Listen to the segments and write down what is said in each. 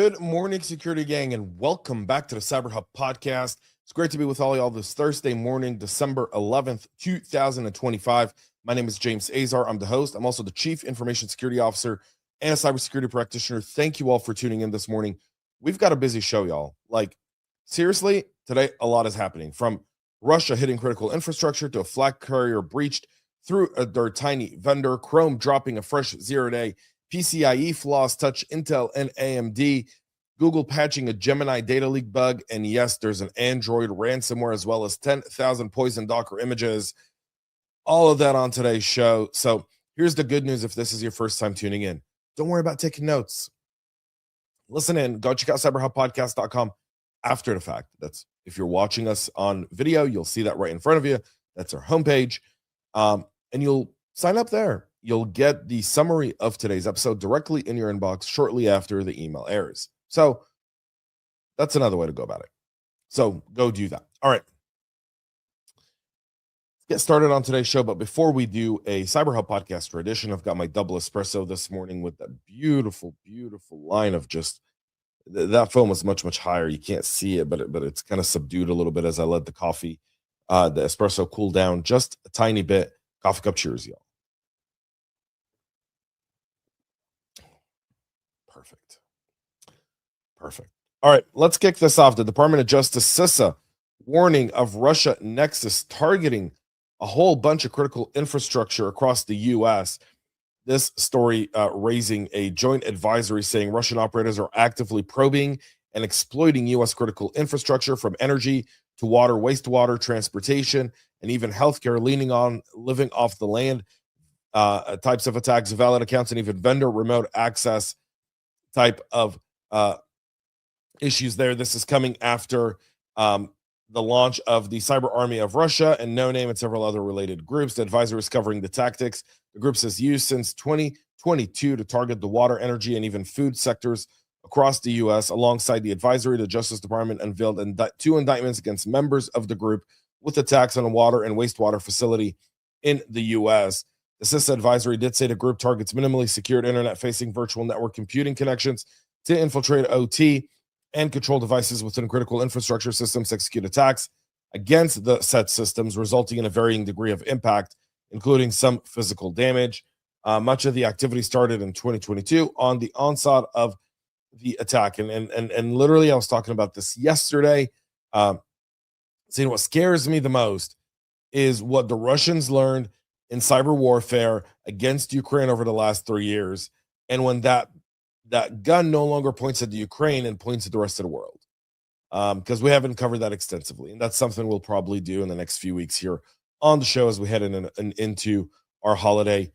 Good morning, security gang, and welcome back to the CyberHub Podcast. It's great to be with all y'all this Thursday morning, December 11th, 2025. My name is James Azar. I'm the host. I'm also the Chief Information Security Officer and a cybersecurity practitioner. Thank you all for tuning in this morning. We've got a busy show, y'all. Seriously, today a lot is happening. From Russia hitting critical infrastructure to a flag carrier breached through their tiny vendor, Chrome dropping a fresh zero-day PCIe flaws touch Intel and AMD, Google patching a Gemini data leak bug, and yes, there's an Android ransomware as well as 10,000 poison Docker images. All of that on today's show. So here's the good news if this is your first time tuning in. Don't worry about taking notes. Listen in. Go check out cyberhubpodcast.com after the fact. That's if you're watching us on video, you'll see that right in front of you. That's our homepage. And you'll sign up there. You'll get the summary of today's episode directly in your inbox shortly after the email airs. So that's another way to go about it. So go do that. All right. Let's get started on today's show. But before we do a CyberHub Podcast edition, I've got my double espresso this morning with that beautiful, beautiful line of just that foam was much, much higher. You can't see it, but it's kind of subdued a little bit as I let the coffee, the espresso cool down just a tiny bit. Coffee cup cheers, y'all. Perfect. All right, let's kick this off. The Department of Justice CISA warning of Russia Nexus targeting a whole bunch of critical infrastructure across the U.S. This story raising a joint advisory saying Russian operators are actively probing and exploiting U.S. critical infrastructure from energy to water, wastewater, transportation, and even healthcare, leaning on living off the land types of attacks, valid accounts, and even vendor remote access type of issues there. This is coming after the launch of the Cyber Army of Russia and No Name and several other related groups. The advisory is covering the tactics the groups has used since 2022 to target the water, energy, and even food sectors across the U.S. Alongside the advisory, the Justice Department unveiled two indictments against members of the group with attacks on a water and wastewater facility in the U.S. The CISA advisory did say the group targets minimally secured internet-facing virtual network computing connections to infiltrate OT and control devices within critical infrastructure systems to execute attacks against the said systems, resulting in a varying degree of impact, including some physical damage. Much of the activity started in 2022 on the onset of the attack. And literally, I was talking about this yesterday. Seeing what scares me the most is what the Russians learned in cyber warfare against Ukraine over the last 3 years. And when that gun no longer points at the Ukraine and points at the rest of the world, because we haven't covered that extensively. And that's something we'll probably do in the next few weeks here on the show as we head into our holiday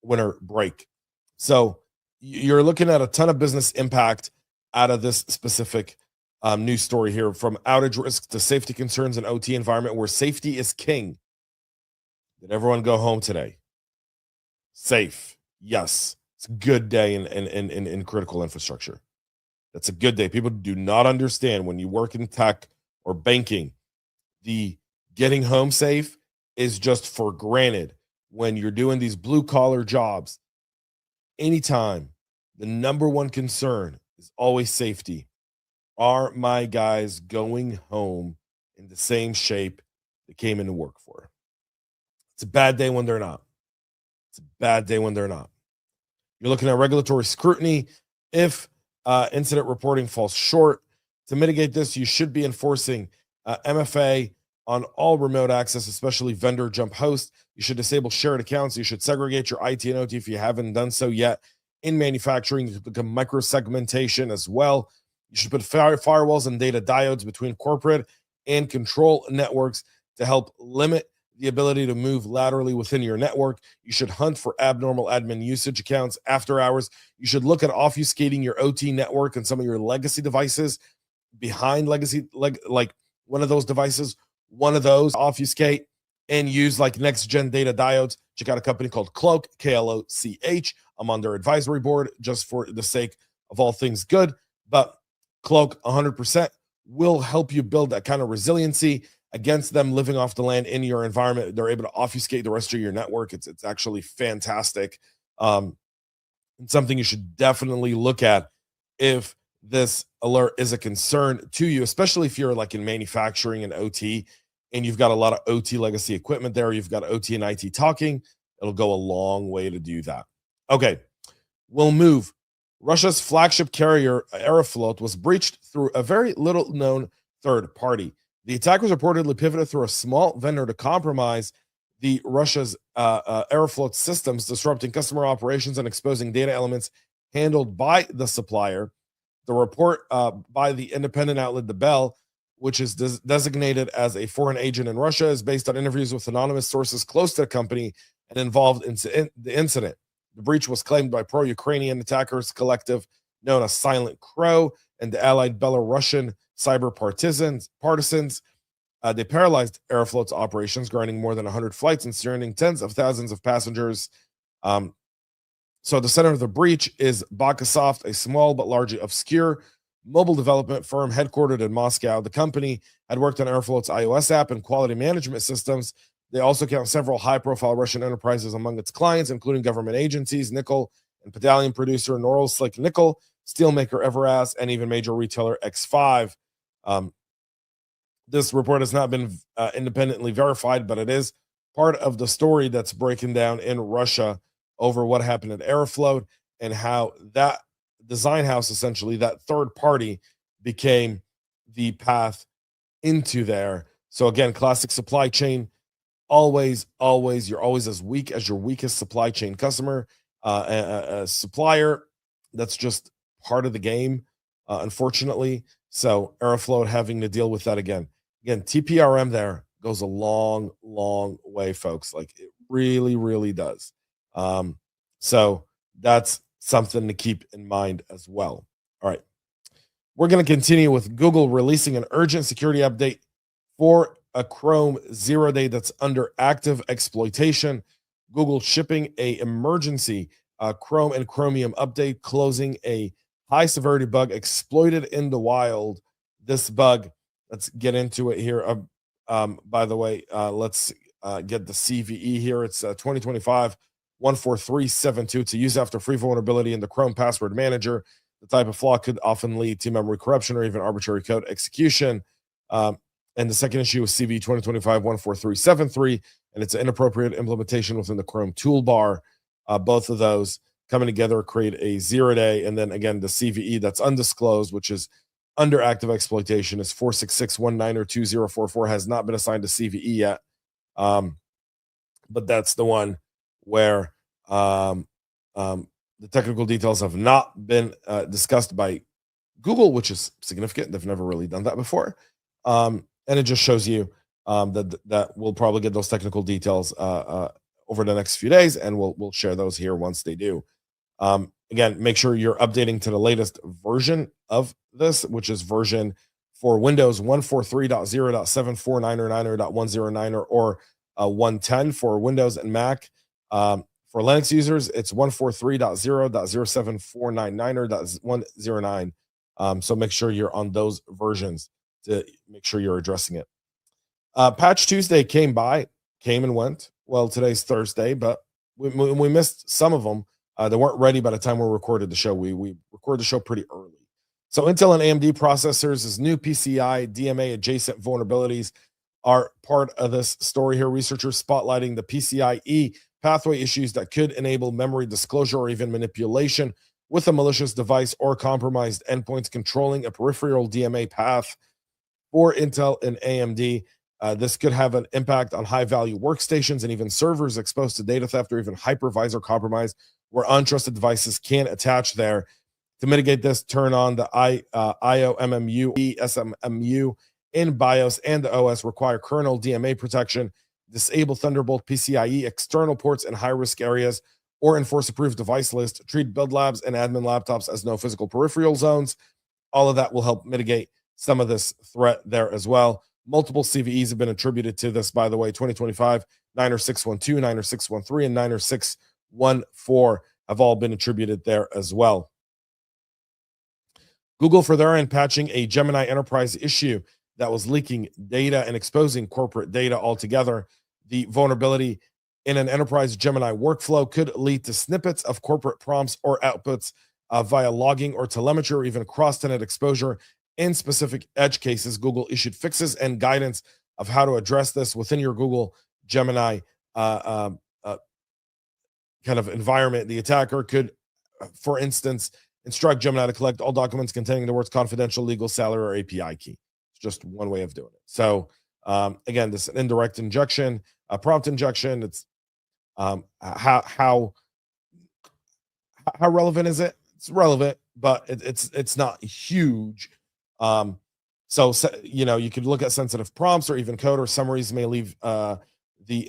winter break. So you're looking at a ton of business impact out of this specific news story here, from outage risk to safety concerns in OT environment where safety is king. Did everyone go home today? Safe. Yes. It's a good day in critical infrastructure. That's a good day. People do not understand when you work in tech or banking, the getting home safe is just for granted. When you're doing these blue collar jobs, anytime, the number one concern is always safety. Are my guys going home in the same shape they came into work for? It's a bad day when they're not. It's a bad day when they're not. You're looking at regulatory scrutiny. If incident reporting falls short, to mitigate this, you should be enforcing MFA on all remote access, especially vendor jump host. You should disable shared accounts. You should segregate your IT and OT if you haven't done so yet. In manufacturing, you should become micro-segmentation as well. You should put firewalls and data diodes between corporate and control networks to help limit the ability to move laterally within your network. You should hunt for abnormal admin usage accounts after hours. You should look at obfuscating your OT network and some of your legacy devices behind legacy, like one of those devices, one of those obfuscate and use like next gen data diodes. Check out a company called Cloak, Kloch. I'm on their advisory board just for the sake of all things good, but Cloak 100% will help you build that kind of resiliency against them living off the land in your environment. They're able to obfuscate the rest of your network. It's actually fantastic. And something you should definitely look at if this alert is a concern to you, especially if you're like in manufacturing and OT and you've got a lot of OT legacy equipment there, you've got OT and IT talking, it'll go a long way to do that. Okay, we'll move. Russia's flagship carrier, Aeroflot, was breached through a very little known third party. The attack was reportedly pivoted through a small vendor to compromise the Russia's Aeroflot systems, disrupting customer operations and exposing data elements handled by the supplier. The report by the independent outlet The Bell, which is designated as a foreign agent in Russia, is based on interviews with anonymous sources close to the company and involved in the incident. The breach was claimed by pro-Ukrainian attackers collective known as Silent Crow and the allied Belarusian cyber partisans. They paralyzed Aeroflot's operations, grounding more than 100 flights and stranding tens of thousands of passengers. So the center of the breach is Bakasoft, a small but largely obscure mobile development firm headquartered in Moscow. The company had worked on Aeroflot's iOS app and quality management systems. They also count several high-profile Russian enterprises among its clients, including government agencies, nickel and pedallium producer Norilsk Nickel, steelmaker Everaz, and even major retailer X5. This report has not been independently verified, but it is part of the story that's breaking down in Russia over what happened at Aeroflot and how that design house, essentially that third party, became the path into there. So again, classic supply chain. Always, you're always as weak as your weakest supply chain customer, a supplier. That's just part of the game, unfortunately. So Aeroflot having to deal with that again. Again, TPRM there goes a long, long way, folks. Like it really, really does. So that's something to keep in mind as well. All right. We're going to continue with Google releasing an urgent security update for a Chrome 0-day that's under active exploitation. Google shipping a emergency Chrome and Chromium update, closing a high severity bug exploited in the wild. This bug, let's get into it here. By the way, let's get the CVE here. It's 2025 14372. It's a use after free vulnerability in the Chrome password manager. The type of flaw could often lead to memory corruption or even arbitrary code execution. And the second issue is CVE 2025 14373, and it's an inappropriate implementation within the Chrome toolbar. Both of those coming together create a 0-day, and then again the CVE that's undisclosed, which is under active exploitation, is 46619 has not been assigned to CVE yet, but that's the one where the technical details have not been discussed by Google, which is significant. They've never really done that before, and it just shows you that we'll probably get those technical details over the next few days, and we'll share those here once they do. Again, make sure you're updating to the latest version of this, which is version for Windows 143.0.749 or 110 for Windows and Mac. For Linux users, it's 143.0.07499 or 109. So make sure you're on those versions to make sure you're addressing it. Patch Tuesday came and went. Well, today's Thursday, but we missed some of them. They weren't ready by the time we recorded the show. We recorded the show pretty early. So Intel and AMD processors' new PCI DMA adjacent vulnerabilities are part of this story here. Researchers spotlighting the PCIe pathway issues that could enable memory disclosure or even manipulation with a malicious device or compromised endpoints controlling a peripheral DMA path for Intel and AMD. This could have an impact on high-value workstations and even servers exposed to data theft or even hypervisor compromise, where untrusted devices can attach there. To mitigate this, turn on the IOMMU, ESMMU in BIOS and the OS, require kernel DMA protection, disable Thunderbolt PCIe external ports in high-risk areas, or enforce approved device list, treat build labs and admin laptops as no physical peripheral zones. All of that will help mitigate some of this threat there as well. Multiple CVEs have been attributed to this, by the way. 2025, 90612, 90613, and 90614 have all been attributed there as well. Google, for their end, patching a Gemini enterprise issue that was leaking data and exposing corporate data altogether. The vulnerability in an enterprise Gemini workflow could lead to snippets of corporate prompts or outputs via logging or telemetry or even cross-tenant exposure. In specific edge cases, Google issued fixes and guidance of how to address this within your Google Gemini kind of environment. The attacker could, for instance, instruct Gemini to collect all documents containing the words confidential, legal, salary, or API key. It's just one way of doing it. So again, this indirect injection, prompt injection. It's how relevant is it? It's relevant, but it's not huge. So you could look at sensitive prompts or even code or summaries may leave the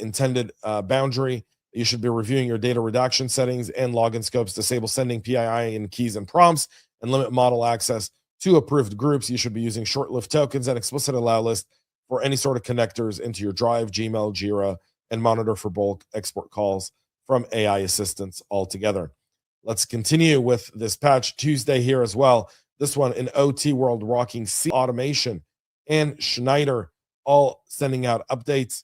intended boundary. You should be reviewing your data redaction settings and login scopes, disable sending PII in keys and prompts, and limit model access to approved groups. You should be using short-lived tokens and explicit allow list for any sort of connectors into your Drive, Gmail, Jira, and monitor for bulk export calls from AI assistants altogether. Let's continue with this patch Tuesday here as well. This one in OT world rocking automation and Schneider all sending out updates.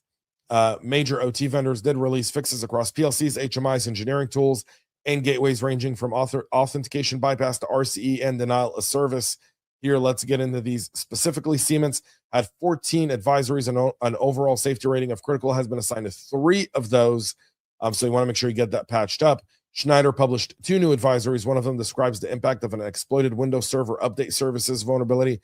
Major OT vendors did release fixes across PLCs, HMIs, engineering tools, and gateways ranging from authentication bypass to RCE and denial of service. Here, let's get into these specifically. Siemens had 14 advisories, and an overall safety rating of critical has been assigned to 3 of those. So you want to make sure you get that patched up. Schneider published 2 new advisories. One of them describes the impact of an exploited Windows Server update services vulnerability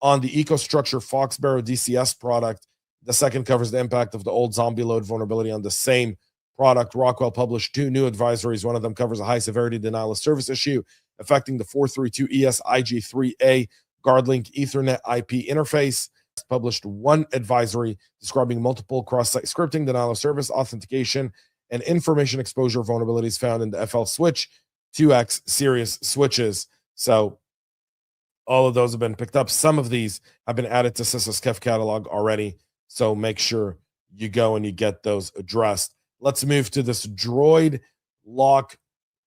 on the EcoStruxure Foxbarrow DCS product. The second covers the impact of the old zombie load vulnerability on the same product. Rockwell published 2 new advisories. One of them covers a high-severity denial of service issue affecting the 432ES IG3A GuardLink Ethernet IP interface. Published 1 advisory describing multiple cross-site scripting, denial of service, authentication, and information exposure vulnerabilities found in the FL Switch 2X series switches. So all of those have been picked up. Some of these have been added to CISA's KEF catalog already. So make sure you go and you get those addressed. Let's move to this DroidLock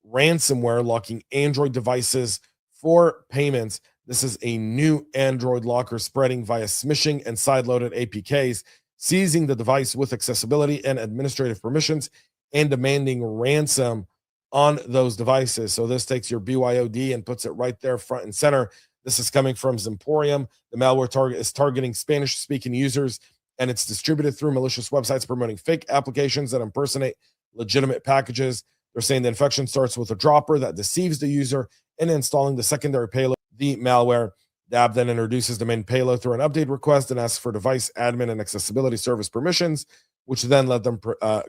ransomware locking Android devices for payments. This is a new Android locker spreading via smishing and sideloaded APKs, seizing the device with accessibility and administrative permissions and demanding ransom on those devices. So this takes your BYOD and puts it right there front and center. This is coming from Zimporium. The malware target is targeting Spanish-speaking users, and it's distributed through malicious websites promoting fake applications that impersonate legitimate packages. They're saying the infection starts with a dropper that deceives the user and installing the secondary payload, the malware. The app then introduces the main payload through an update request and asks for device admin and accessibility service permissions, which then let them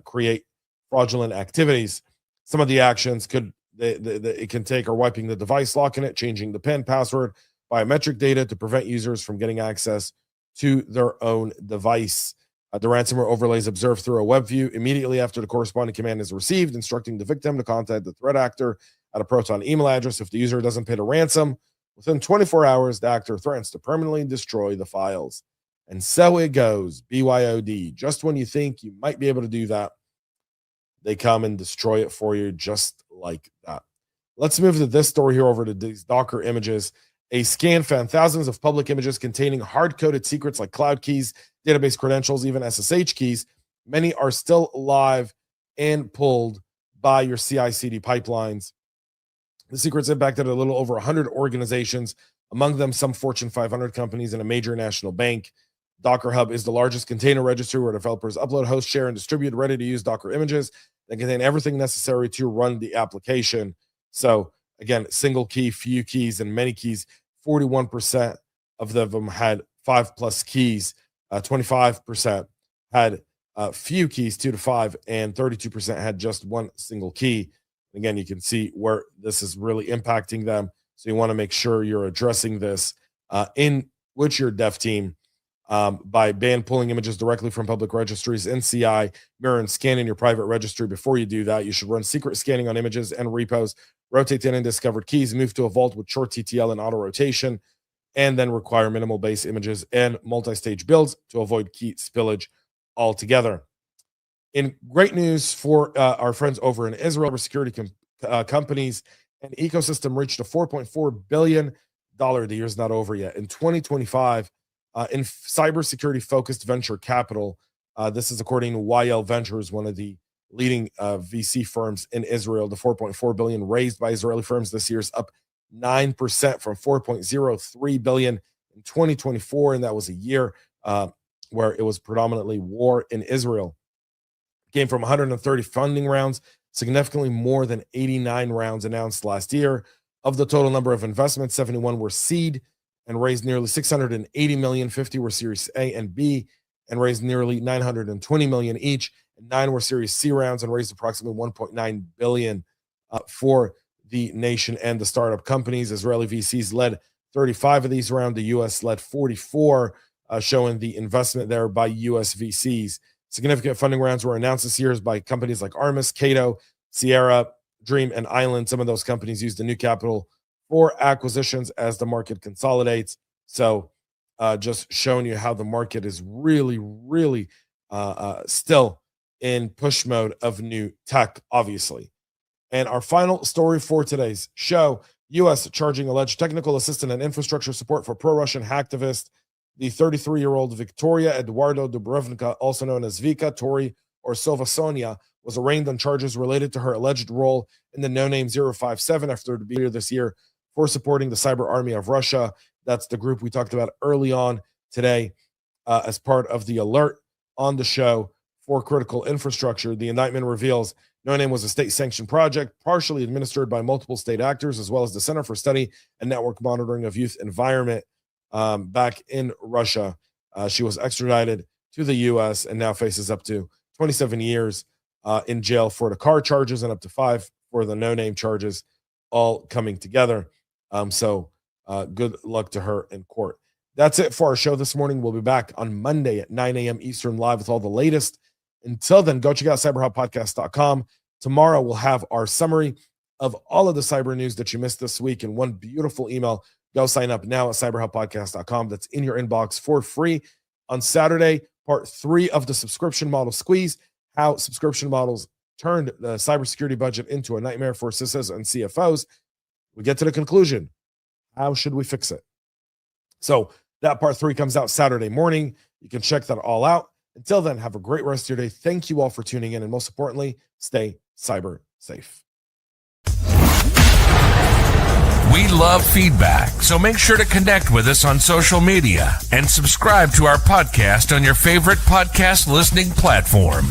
create fraudulent activities. Some of the actions it can take are wiping the device, locking it, changing the PIN, password, biometric data to prevent users from getting access to their own device. The ransomware overlays observed through a web view immediately after the corresponding command is received, instructing the victim to contact the threat actor at a Proton email address. If the user doesn't pay the ransom within 24 hours, the actor threatens to permanently destroy the files. And so it goes, BYOD. Just when you think you might be able to do that, they come and destroy it for you just like that. Let's move to this story here over to these Docker images. A scan found thousands of public images containing hard-coded secrets like cloud keys, database credentials, even SSH keys. Many are still live and pulled by your CI/CD pipelines. The secrets impacted a little over 100 organizations, among them some Fortune 500 companies and a major national bank. Docker Hub is the largest container registry where developers upload, host, share, and distribute ready-to-use Docker images that contain everything necessary to run the application. So again, single key, few keys, and many keys. 41% of them had 5+ keys. 25% had few keys, 2 to 5, and 32% had just 1 single key. Again, you can see where this is really impacting them. So you want to make sure you're addressing this in with your dev team by pulling images directly from public registries in CI, mirror and scan in your private registry. Before you do that, you should run secret scanning on images and repos, rotate in undiscovered keys, move to a vault with short TTL and auto rotation, and then require minimal base images and multi-stage builds to avoid key spillage altogether. In great news for our friends over in Israel, security companies and ecosystem reached a $4.4 billion. The year's not over yet. In 2025, in cybersecurity focused venture capital, this is according to YL Ventures, one of the leading VC firms in Israel. The $4.4 billion raised by Israeli firms this year is up 9% from 4.03 billion in 2024, and that was a year where it was predominantly war in Israel. It came from 130 funding rounds, significantly more than 89 rounds announced last year. Of the total number of investments, 71 were seed and raised nearly 680 million. 50 were Series A and B and raised nearly 920 million each. And 9 were Series C rounds and raised approximately 1.9 billion for the nation and the startup companies. Israeli VCs led 35 of these rounds. The U.S. led 44, showing the investment there by U.S. VCs. Significant funding rounds were announced this year by companies like Armis, Cato, Sierra, Dream, and Island. Some of those companies used the new capital for acquisitions as the market consolidates. So just showing you how the market is really still in push mode of new tech, obviously. And our final story for today's show, U.S. charging alleged technical assistance and infrastructure support for pro-Russian hacktivist. The 33-year-old Victoria Eduardo Dubrovnica, also known as Vika, Tori, or Sova Sonia, was arraigned on charges related to her alleged role in the no-name 057 after this year for supporting the cyber army of Russia. That's the group we talked about early on today as part of the alert on the show for critical infrastructure. The indictment reveals No Name was a state-sanctioned project partially administered by multiple state actors, as well as the Center for Study and Network Monitoring of Youth Environment back in Russia. She was extradited to the U.S. and now faces up to 27 years in jail for the car charges and up to 5 for the no-name charges, all coming together. So good luck to her in court. That's it for our show this morning. We'll be back on Monday at 9 a.m. Eastern live with all the latest. Until then, go check out CyberHubPodcast.com. Tomorrow we'll have our summary of all of the cyber news that you missed this week in one beautiful email. Go sign up now at CyberHubPodcast.com. That's in your inbox for free. On Saturday, part 3 of the subscription model squeeze, how subscription models turned the cybersecurity budget into a nightmare for CISOs and CFOs. We get to the conclusion. How should we fix it? So that part 3 comes out Saturday morning. You can check that all out. Until then, have a great rest of your day. Thank you all for tuning in. And most importantly, stay cyber safe. We love feedback, so make sure to connect with us on social media and subscribe to our podcast on your favorite podcast listening platform.